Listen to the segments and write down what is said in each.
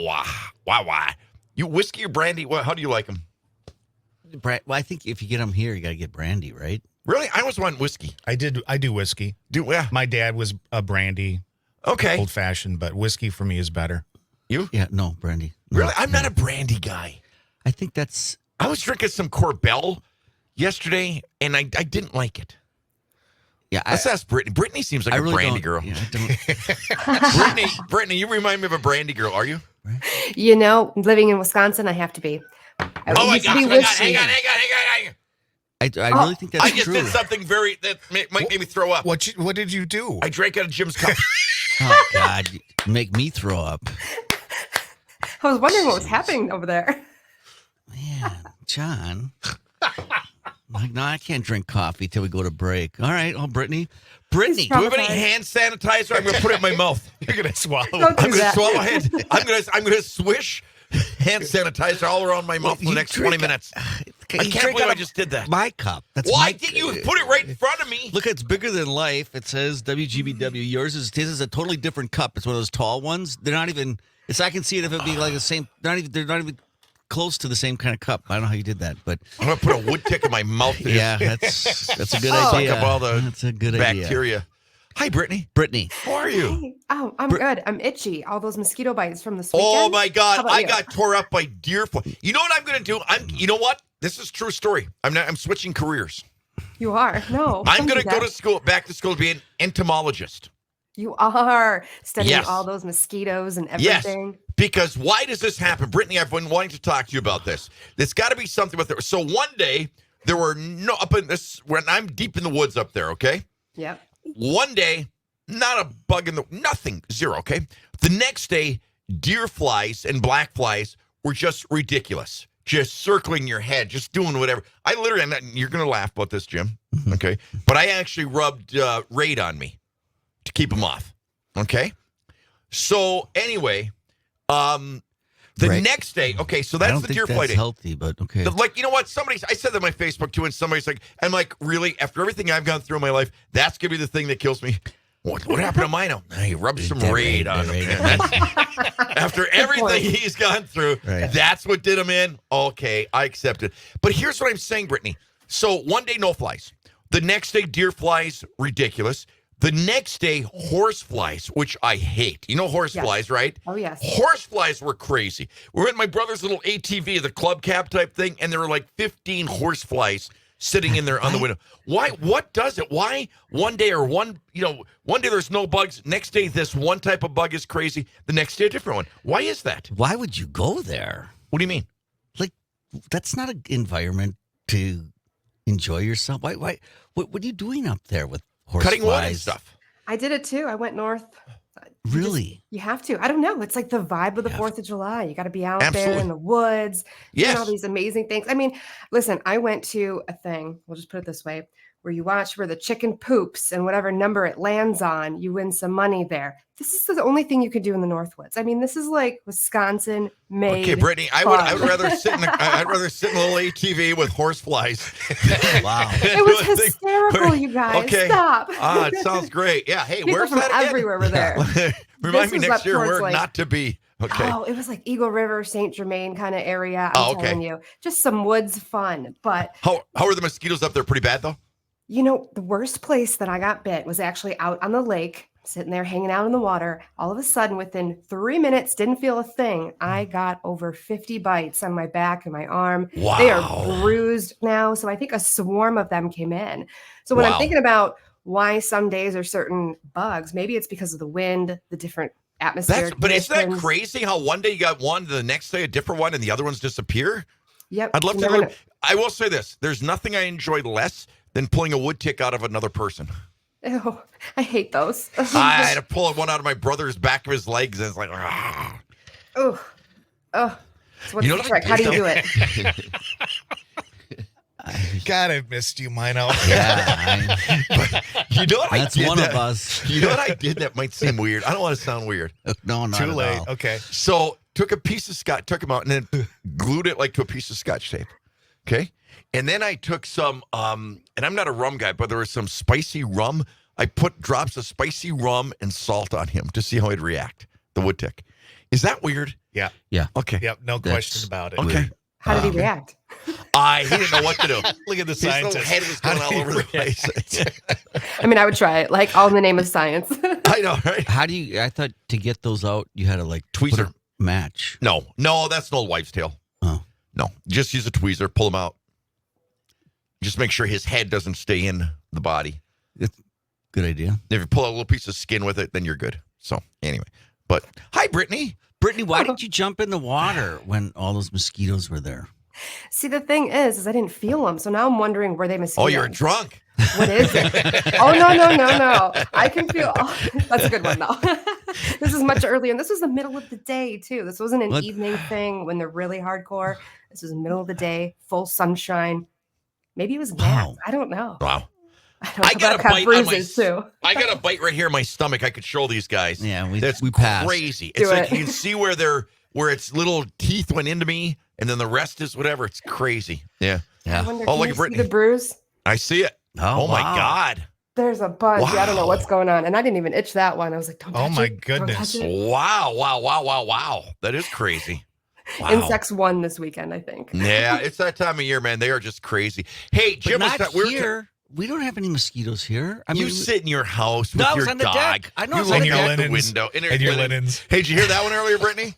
Wow. You whiskey or brandy? How do you like them? Well, I think if you get them here, you got to get brandy, right? Really? I always want whiskey. I do whiskey. Yeah. My dad was a brandy. Okay. Old fashioned, but whiskey for me is better. You? Yeah, no, brandy. No, Really? I'm not a brandy guy. I think that's... I was drinking some Corbel yesterday, and I didn't like it. Yeah, Let's ask Brittany. Brittany seems like a really brandy don't, girl. Yeah, I don't. Brittany, you remind me of a brandy girl. Are you? Living in Wisconsin, I have to be. Oh my gosh! Hang on. I really think that's I just true. did something that might make me throw up. What did you do? I drank out of Jim's cup. Oh, God. You make me throw up. I was wondering what was happening over there. Man, John. Like, no, I can't drink coffee till we go to break. All right. Oh, Brittany. Do we have any hand sanitizer? I'm going to put it in my mouth. You're going to swallow. Don't do I'm going to that. swallow hand. I'm going to swish hand sanitizer all around my mouth for the next 20 minutes. I can't believe I just did that. My cup. That's Why didn't you put it right in front of me? Look, it's bigger than life. It says WGBW. Yours is a totally different cup. It's one of those tall ones. They're not even. I can see it if it'd be like the same. They're not even close to the same kind of cup. I don't know how you did that, but I'm going to put a wood tick in my mouth. Yeah, that's a good Suck idea. up all the That's a good bacteria. idea. Hi, Brittany. Brittany. How are you? Hey. Oh, I'm good. I'm itchy. All those mosquito bites from this weekend. Oh my God! How about I you? got tore up by deer flies. You know what I'm going to do? You know what? This is a true story. I'm switching careers. You are. No. I'm don't going do to go that. back to school to be an entomologist. You are studying Yes. all those mosquitoes and Yes. everything. Because why does this happen? Brittany, I've been wanting to talk to you about this. There's got to be something with it. So one day, there were up in this, when I'm deep in the woods up there, okay? Yep. One day, not a bug nothing, zero, okay? The next day, deer flies and black flies were just ridiculous. Just circling your head, just doing whatever. I literally, you're going to laugh about this, Jim, okay? But I actually rubbed Raid on me to keep them off, okay? So anyway, next day, okay, so that's the deer flight day. Healthy, but okay. You know what? I said that on my Facebook too, and somebody's like, I'm like, really? After everything I've gone through in my life, that's gonna be the thing that kills me? What happened to mine? He rubbed some Raid on him. After everything he's gone through, that's what did him in. Okay, I accept it. But here's what I'm saying, Brittany. So one day, no flies. The next day, deer flies, ridiculous. The next day, horse flies, which I hate. You know horse flies, right? Oh, yes. Horse flies were crazy. We were in my brother's little ATV, the club cab type thing, and there were like 15 horse flies sitting in there on the window. Why? What does it? Why one day one day there's no bugs. Next day, this one type of bug is crazy. The next day, a different one. Why is that? Why would you go there? What do you mean? Like, that's not an environment to enjoy yourself. Why? What are you doing up there with horse Cutting wood and flies? stuff. I did it too. I went north. Really? You have to. I don't know. It's like the vibe of the 4th of July. You got to be out there Absolutely. in the woods, Yes. doing all these amazing things. I mean, listen, I went to a thing, we'll just put it this way, where you watch where the chicken poops and whatever number it lands on, you win some money there. This is the only thing you could do in the Northwoods. I mean, this is like Wisconsin made. Okay, Brittany, I would rather sit in a little ATV with horse flies. Wow. It was hysterical, you guys. Okay. Stop. It sounds great. Yeah. Hey, People where's from that again? everywhere were there. Remind This me was next up year towards, where like- not to be. Okay. Oh, it was like Eagle River, St. Germain kind of area. Oh, I'm okay. telling you, just some woods fun. But How are the mosquitoes up there? Pretty bad though. you know, the worst place that I got bit was actually out on the lake, sitting there hanging out in the water. All of a sudden, within 3 minutes, didn't feel a thing. I got over 50 bites on my back and my arm. Wow. They are bruised now. So I think a swarm of them came in. So when Wow. I'm thinking about why some days are certain bugs, maybe it's because of the wind, the different atmosphere. But isn't that crazy how one day you got one, the next day a different one, and the other ones disappear? Yep. I'd love you to never know. I will say this. There's nothing I enjoy less than pulling a wood tick out of another person. Ew, I hate those. I had to pull one out of my brother's back of his legs, and it's like, Oh. So what's You know the what trick? I How do you did, do it? God, I've missed you, Mino. Yeah, you know what that's I did one that, of us. You know what I did that might seem weird? I don't want to sound weird. No, not Too at late. all. Okay. So took a piece of scotch, took them out, and then glued it like to a piece of scotch tape. Okay. And then I took some, and I'm not a rum guy, but there was some spicy rum. I put drops of spicy rum and salt on him to see how he'd react, the wood tick. Is that weird? Yeah. Okay. Yep. No question about it. Okay. How did he react? He didn't know what to do. Look at the His little scientist. head was going How all did he over the react? place. I mean, I would try it, like all in the name of science. I know, right? How do you? I thought to get those out, you had to like Tweezer. put a match. No, that's an old wives' tale. Oh, No, just use a tweezer, pull him out. Just make sure his head doesn't stay in the body. good idea. If you pull out a little piece of skin with it, then you're good. So anyway, but hi, Brittany. Brittany, why didn't you jump in the water when all those mosquitoes were there? See, the thing is I didn't feel them. So now I'm wondering, were they mosquitoes? Oh, you're drunk. What is it? Oh, no. I can feel. Oh, that's a good one, though. This is much earlier. And this was the middle of the day, too. This wasn't an evening thing when they're really hardcore. This was middle of the day, full sunshine. Maybe it was gas. Wow. I don't know. Wow. I got a have bite on my. bruises, too. I got a bite right here in my stomach. I could show these guys. Yeah, That's we passed. crazy. Do It's like it. you can see where its little teeth went into me, and then the rest is whatever. It's crazy. Yeah. I Yeah. wonder, Oh, can look you at see Brittany. the bruise? I see it. Oh my wow. God. There's a bunch. Yeah, I don't know Wow. what's going on. And I didn't even itch that one. I was like, don't touch Oh, my it. Don't goodness. touch it. Wow. That is crazy. Wow. Insects won this weekend, I think. Yeah, it's that time of year, man. They are just crazy. Hey, But Jim, not we're here. We don't have any mosquitoes here. I mean, you sit in your house with No, I was your on the dog. deck. I know, I You was on look the out deck. the Linens. window. And your linens. Hey, did you hear that one earlier, Brittany?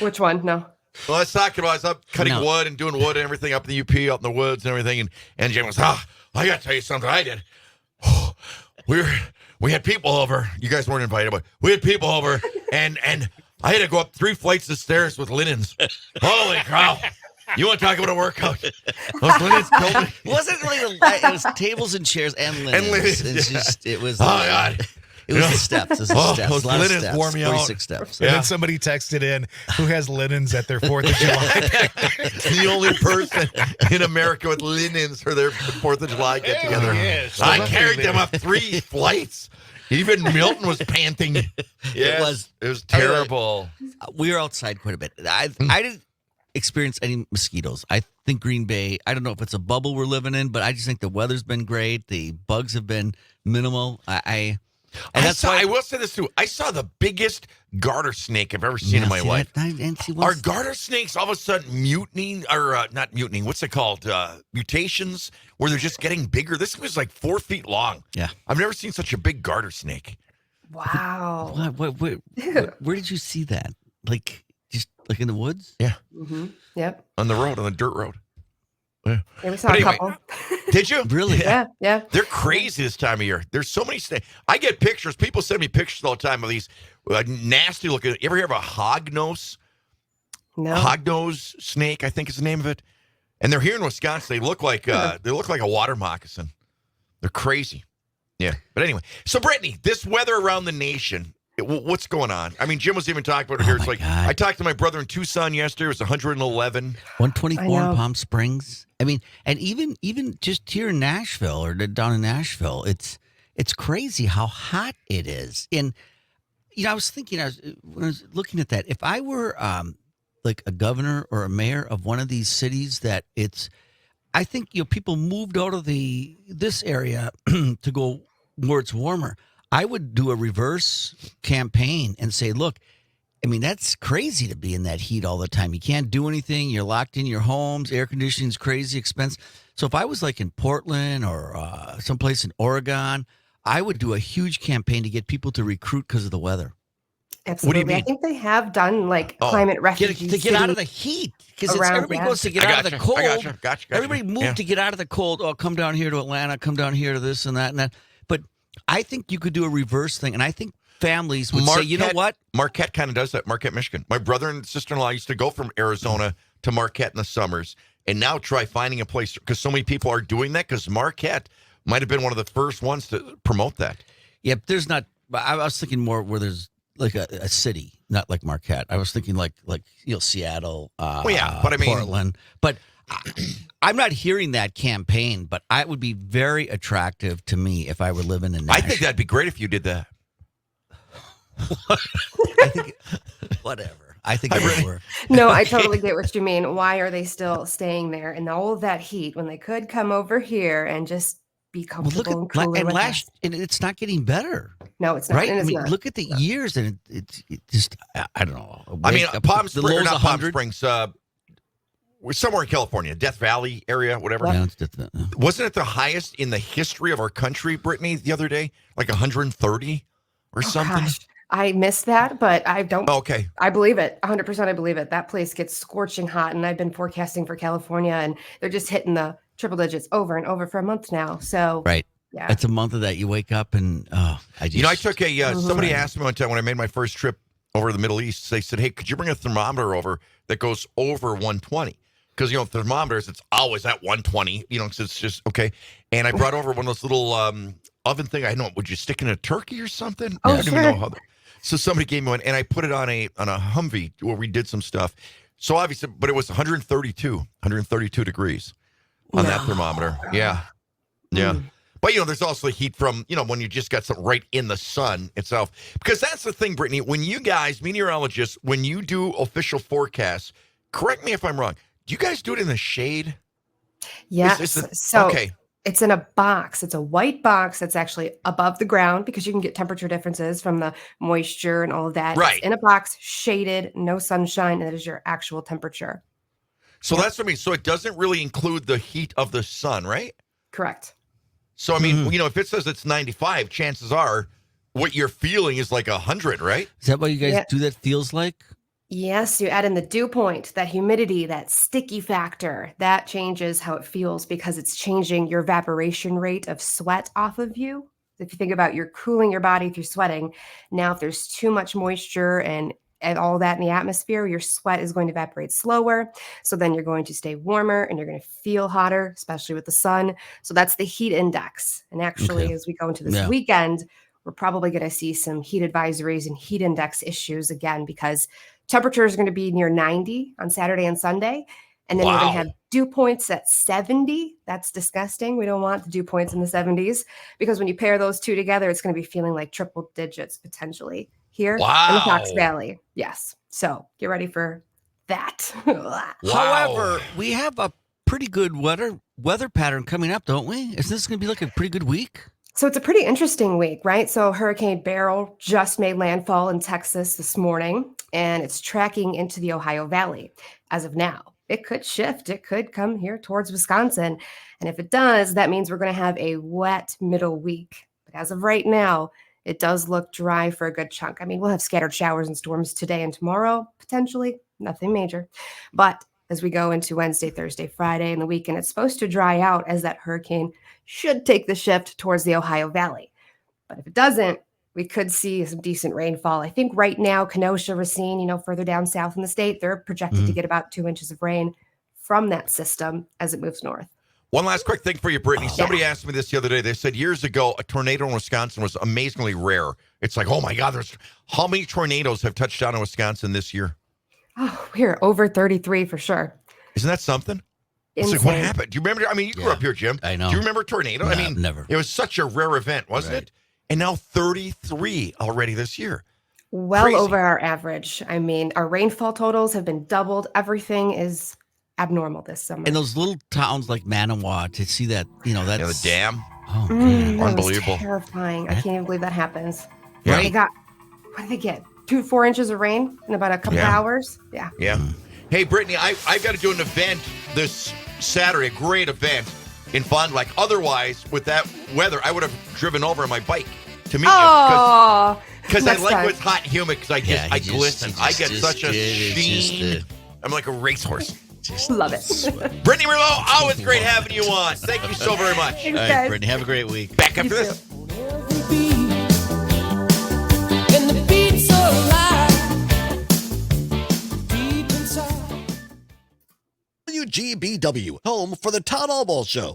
Which one? No. Well, I was talking about I was up cutting No. wood and doing wood and everything up in the UP, out in the woods and everything. And Jim was, I got to tell you something I did. We had people over. You guys weren't invited, but we had people over, and I had to go up 3 flights of stairs with linens. Holy cow. You want to talk about a workout? Those linens killed me. it wasn't really. It was tables and chairs and linens. linens, It's yeah. just. It was. Oh, God. It was Yeah. the steps. It was the Oh, steps. those A lot of linens steps. wore me out. 46 steps. And Yeah. then somebody texted in who has linens at their 4th of July. The only person in America with linens for their 4th of July get together. yes. I carried them up 3 flights. Even Milton was panting. Yes, it was terrible. We were outside quite a bit. I didn't experience any mosquitoes. I think Green Bay. I don't know if it's a bubble we're living in, but I just think the weather's been great. The bugs have been minimal. I will say this too. I saw the biggest garter snake I've ever seen in my life. Are garter snakes all of a sudden mutinying, or not mutinying? What's it called? Mutations, where they're just getting bigger. This was like 4 feet long. Yeah. I've never seen such a big garter snake. Wow. Where did you see that? Like just like in the woods? Yeah, Mm-hmm. Yep. on the road, on the dirt road. Yeah, we saw But a anyway, couple. Did you? Really? Yeah. They're crazy this time of year. There's so many snakes. I get pictures. People send me pictures all the time of these nasty looking. You ever hear of a hognose? No. Hognose snake, I think is the name of it. And they're here in Wisconsin. They look like a water moccasin. They're crazy. Yeah. But anyway, so Brittany, this weather around the nation, what's going on? I mean, Jim was even talking about it here. It's my like God. I talked to my brother in Tucson yesterday. It was 111. 124 I in know. Palm Springs. I mean, and even just here in Nashville or down in Nashville, it's crazy how hot it is. And I was thinking, when I was looking at that, if I were like a governor or a mayor of one of these cities, I think people moved out of this area to go where it's warmer. I would do a reverse campaign and say, look, I mean, that's crazy to be in that heat all the time. You can't do anything. You're locked in your homes. Air conditioning's crazy expensive. So if I was like in Portland or someplace in Oregon, I would do a huge campaign to get people to recruit because of the weather. Absolutely. mean? I think they have done like climate refugee To get out of cities. the heat. Because around, everybody yeah. goes to get out of the cold. Gotcha. Everybody moved to get out of the cold. Oh, come down here to Atlanta. Come down here to this and that and that. But I think you could do a reverse thing. And I think families would say, you know what? Marquette kind of does that. Marquette, Michigan. My brother and sister-in-law used to go from Arizona to Marquette in the summers, and now try finding a place because so many people are doing that. Because Marquette might have been one of the first ones to promote that. Yep, there's not. I was thinking more where there's like a city, not like Marquette. I was thinking like Seattle. Well, yeah, but I mean- Portland. But I'm not hearing that campaign. But it would be very attractive to me if I were living in Nashville. I think that'd be great if you did that. I think whatever. I think it would work. No, I totally get what you mean. Why are they still staying there in all of that heat when they could come over here and just be Well, comfortable and cooler with us. and it's not getting better, No, it's not. right? And I it's mean, not. look at the years, and it just I don't know. I mean, Palm the Springs, low's not Palm 100. Springs. We're somewhere in California, Death Valley area, whatever. Yeah, it's different. Wasn't it the highest in the history of our country, Brittany, the other day? Like 130 or something? Gosh, I missed that, but I don't. Okay. I believe it. 100% I believe it. That place gets scorching hot, and I've been forecasting for California, and they're just hitting the triple digits over and over for a month now. So, Right. yeah. It's a month of that. You wake up and I took somebody asked me one time when I made my first trip over to the Middle East, they said, hey, could you bring a thermometer over that goes over 120? Because, thermometers, it's always at 120, because it's just, okay. And I brought over one of those little oven thing. I know, would you stick in a turkey or something? Oh, I don't sure. even know how. So somebody gave me one, and I put it on a Humvee where we did some stuff. So obviously, but it was 132 degrees on that thermometer. Yeah. Yeah. But, there's also heat from, when you just got something right in the sun itself. Because that's the thing, Brittany, when you guys, meteorologists, when you do official forecasts, correct me if I'm wrong, do you guys do it in the shade? Yes. Okay. It's in a box. It's a white box that's actually above the ground because you can get temperature differences from the moisture and all of that. Right. It's in a box, shaded, no sunshine, and that is your actual temperature. So that's what I mean. So it doesn't really include the heat of the sun, right? Correct. So, I mean, if it says it's 95, chances are what you're feeling is like 100, right? Is that what you guys do that feels like? Yes, you add in the dew point, that humidity, that sticky factor, that changes how it feels because it's changing your evaporation rate of sweat off of you. If you think about you're cooling your body through sweating, now if there's too much moisture and all that in the atmosphere, your sweat is going to evaporate slower. So then you're going to stay warmer and you're going to feel hotter, especially with the sun. So that's the heat index. And actually, as we go into this weekend, we're probably going to see some heat advisories and heat index issues again because temperature is going to be near 90 on Saturday and Sunday. And then we're going to have dew points at 70. That's disgusting. We don't want the dew points in the 70s because when you pair those two together, it's going to be feeling like triple digits potentially here in the Fox Valley. Yes. So get ready for that. However, we have a pretty good weather pattern coming up, don't we? Isn't this going to be like a pretty good week? So it's a pretty interesting week, right? So Hurricane Beryl just made landfall in Texas this morning, and it's tracking into the Ohio Valley as of now. It could shift. It could come here towards Wisconsin. And if it does, that means we're going to have a wet middle week. But as of right now, it does look dry for a good chunk. I mean, we'll have scattered showers and storms today and tomorrow, potentially. Nothing major. But as we go into Wednesday, Thursday, Friday, and the weekend, it's supposed to dry out as that hurricane should take the shift towards the Ohio Valley. But if it doesn't, we could see some decent rainfall. I think right now, Kenosha, Racine, further down south in the state, they're projected to get about 2 inches of rain from that system as it moves north. One last quick thing for you, Brittany. Somebody asked me this the other day. They said years ago, a tornado in Wisconsin was amazingly rare. It's like, oh my God, how many tornadoes have touched down in Wisconsin this year? Oh, we're over 33 for sure. Isn't that something? It's Insane. like, what happened? Do you remember? I mean, you grew up here, Jim. I know. Do you remember tornado? No, I mean, never. It was such a rare event, wasn't it? And now 33 already this year. Well Crazy. over our average. I mean, our rainfall totals have been doubled. Everything is abnormal this summer. And those little towns like Manawa, to see that, that's the dam. Oh, man. That was Unbelievable. terrifying. I can't even believe that happens. Yeah. They got, what did they get? 2 to 4 inches of rain in about a couple hours? Yeah. Yeah. Hey, Brittany, I've got to do an event this Saturday, a great event in Fond du Lac. Otherwise, with that weather, I would have driven over on my bike to meet you. Because I like when it's hot and humid because I glisten. I get such a sheen. I'm like a racehorse. Love it. Brittany Rouleau, always great having you on. Thank you so very much. Thanks, All guys. right, Brittany, have a great week. Back after this. And the beats are alive deep inside. WGBW, home for the Todd Albaugh Show.